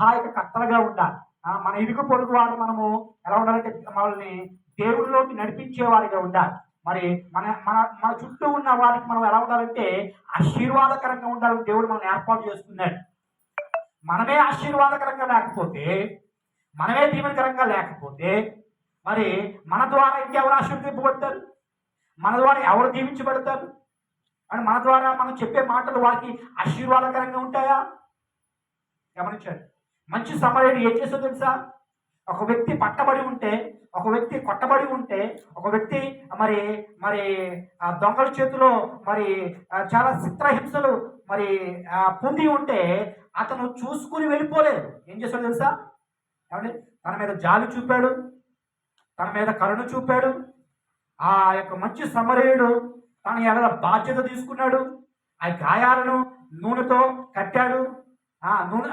సహాయక కర్తలుగా ఉండాలి. మన ఇరుగు పొరుగు వారు మనము ఎలా ఉండాలంటే మనల్ని దేవుడిలోకి నడిపించే వారిగా ఉండాలి. మరి మన మన మన చుట్టూ ఉన్న వారికి మనం ఎలా ఉండాలంటే ఆశీర్వాదకరంగా ఉండాలని దేవుడు మనల్ని ఏర్పాటు చేసుకున్నాడు. మనమే ఆశీర్వాదకరంగా లేకపోతే, మనమే దీవెనకరంగా లేకపోతే, మరి మన ద్వారా ఇంకెవరు ఆశీర్వదింపబడతారు? మన ద్వారా ఎవరు దీవించబడతారు? అని మన ద్వారా మనం చెప్పే మాటలు వారికి ఆశీర్వాదకరంగా ఉంటాయా? గమనించండి. మంచి సమరయుడు ఏం చేస్తుందో తెలుసా? ఒక వ్యక్తి పట్టబడి ఉంటే, ఒక వ్యక్తి కొట్టబడి ఉంటే, ఒక వ్యక్తి మరి మరి దొంగల చేతిలో మరి చాలా చిత్రహింసలు మరి పొంది ఉంటే అతను చూసుకుని వెళ్ళిపోలేదు. ఏం చేశాడు తెలుసా? ఏమండి, తన మీద జాలి చూపాడు, తన మీద కరుణ చూపాడు. ఆ యొక్క మంచి సమరయుడు తన ఎడల బాధ్యత తీసుకున్నాడు. ఆ గాయాలను నూనెతో కట్టాడు. నూనె